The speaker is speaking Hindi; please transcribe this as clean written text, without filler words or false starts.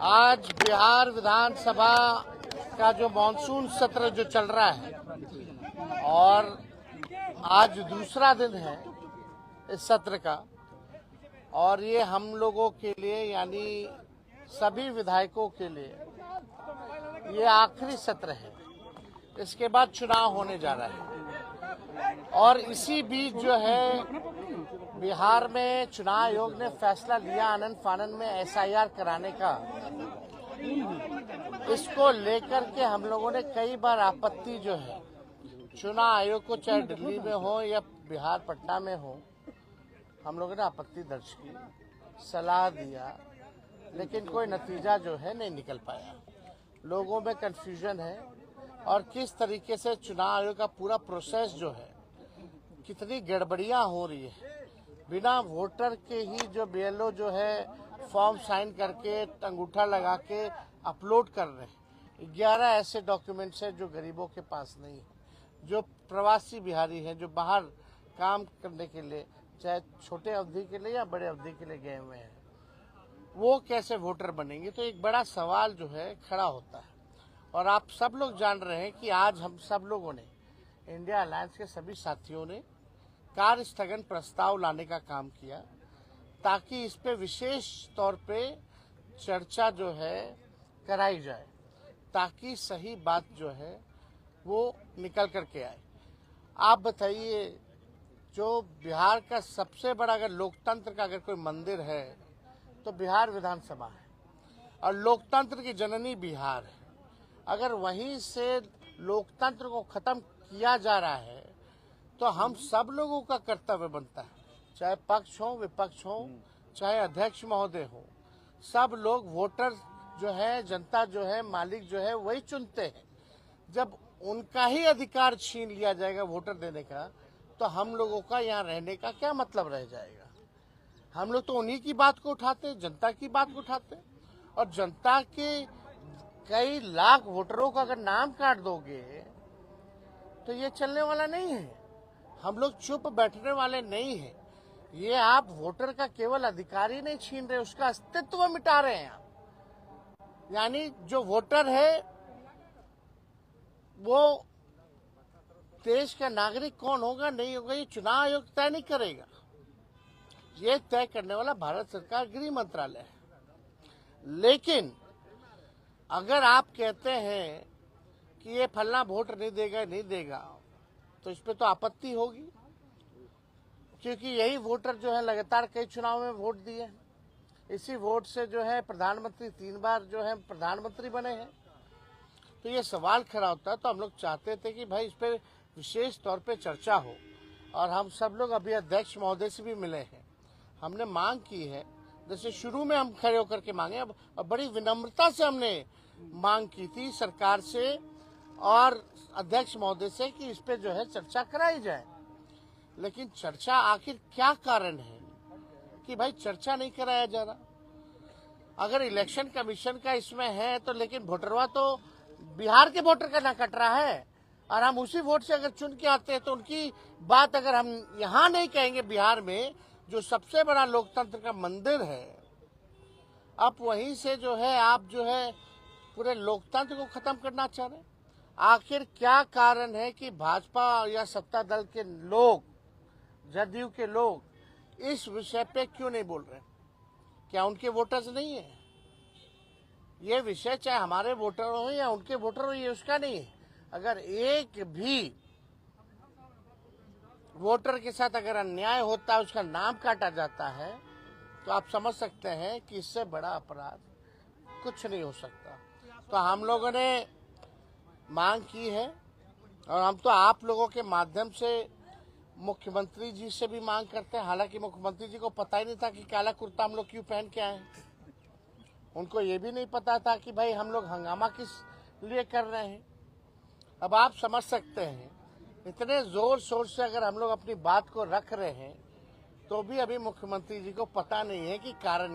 आज बिहार विधानसभा का जो मानसून सत्र जो चल रहा है और आज दूसरा दिन है इस सत्र का, और ये हम लोगों के लिए यानी सभी विधायकों के लिए ये आखिरी सत्र है। इसके बाद चुनाव होने जा रहा है और इसी बीच जो है बिहार में चुनाव आयोग ने फैसला लिया आनन फानन में एसआईआर कराने का। इसको लेकर के हम लोगों ने कई बार आपत्ति जो है चुनाव आयोग को, चाहे दिल्ली में हो या बिहार पटना में हो, हम लोगों ने आपत्ति दर्ज की, सलाह दिया, लेकिन कोई नतीजा जो है नहीं निकल पाया। लोगों में कंफ्यूजन है और किस तरीके से चुनाव आयोग का पूरा प्रोसेस जो है, कितनी गड़बड़ियां हो रही है। बिना वोटर के ही जो बीएलओ जो है फॉर्म साइन करके अंगूठा लगा के अपलोड कर रहे हैं। 11 ऐसे डॉक्यूमेंट्स हैं जो गरीबों के पास नहीं है, जो प्रवासी बिहारी हैं, जो बाहर काम करने के लिए, चाहे छोटे अवधि के लिए या बड़े अवधि के लिए गए हुए हैं, वो कैसे वोटर बनेंगे। तो एक बड़ा सवाल जो है खड़ा होता है। और आप सब लोग जान रहे हैं कि आज हम सब लोगों ने, इंडिया अलायंस के सभी साथियों ने कार्य स्थगन प्रस्ताव लाने का काम किया ताकि इस पे विशेष तौर पे चर्चा जो है कराई जाए, ताकि सही बात जो है वो निकल करके आए। आप बताइए, जो बिहार का सबसे बड़ा अगर लोकतंत्र का अगर कोई मंदिर है तो बिहार विधानसभा है, और लोकतंत्र की जननी बिहार है। अगर वहीं से लोकतंत्र को खत्म किया जा रहा है तो हम सब लोगों का कर्तव्य बनता है, चाहे पक्ष हो विपक्ष हो, चाहे अध्यक्ष महोदय हो, सब लोग वोटर जो है, जनता जो है, मालिक जो है वही चुनते हैं। जब उनका ही अधिकार छीन लिया जाएगा वोटर देने का, तो हम लोगों का यहाँ रहने का क्या मतलब रह जाएगा। हम लोग तो उन्हीं की बात को उठाते, जनता की बात को उठाते, और जनता के कई लाख वोटरों का अगर नाम काट दोगे तो ये चलने वाला नहीं है। हम लोग चुप बैठने वाले नहीं हैं। ये आप वोटर का केवल अधिकार ही नहीं छीन रहे, उसका अस्तित्व मिटा रहे हैं आप। यानी जो वोटर है वो देश का नागरिक कौन होगा नहीं होगा ये चुनाव आयोग तय नहीं करेगा। ये तय करने वाला भारत सरकार गृह मंत्रालय है। लेकिन अगर आप कहते हैं कि ये फलना वोट नहीं देगा, तो इस पे तो आपत्ति होगी, क्योंकि यही वोटर जो है लगातार कई चुनाव में वोट दिए। इसी वोट से जो है प्रधानमंत्री 3 बार जो है प्रधानमंत्री बने हैं। तो ये सवाल खड़ा होता है। तो हम लोग चाहते थे कि भाई इस पे विशेष तौर पे चर्चा हो, और हम सब लोग अभी अध्यक्ष महोदय से भी मिले हैं। हमने मांग की है, जैसे शुरू में हम खड़े होकर के मांगे, अब बड़ी विनम्रता से हमने मांग की थी सरकार से और अध्यक्ष महोदय से कि इस पे जो है चर्चा कराई जाए। लेकिन चर्चा आखिर क्या कारण है कि भाई चर्चा नहीं कराया जा रहा। अगर इलेक्शन कमीशन का इसमें है तो, लेकिन वोटरवा तो बिहार के वोटर का ना कट रहा है, और हम उसी वोट से अगर चुन के आते हैं तो उनकी बात अगर हम यहाँ नहीं कहेंगे, बिहार में जो सबसे बड़ा लोकतंत्र का मंदिर है, अब वहीं से जो है आप जो है पूरे लोकतंत्र को खत्म करना चाह रहे हैं। आखिर क्या कारण है कि भाजपा या सत्ता दल के लोग, जदयू के लोग इस विषय पे क्यों नहीं बोल रहे? क्या उनके वोटर्स नहीं है? ये विषय चाहे हमारे वोटर हो या उनके वोटर हो, ये उसका नहीं है। अगर एक भी वोटर के साथ अगर अन्याय होता है, उसका नाम काटा जाता है, तो आप समझ सकते हैं कि इससे बड़ा अपराध कुछ नहीं हो सकता। तो हम लोगों ने मांग की है, और हम तो आप लोगों के माध्यम से मुख्यमंत्री जी से भी मांग करते हैं। हालांकि मुख्यमंत्री जी को पता ही नहीं था कि काला कुर्ता हम लोग क्यों पहन के आए हैं। उनको ये भी नहीं पता था कि भाई हम लोग हंगामा किस लिए कर रहे हैं। अब आप समझ सकते हैं, इतने जोर शोर से अगर हम लोग अपनी बात को रख रहे हैं तो भी अभी मुख्यमंत्री जी को पता नहीं है कि कारण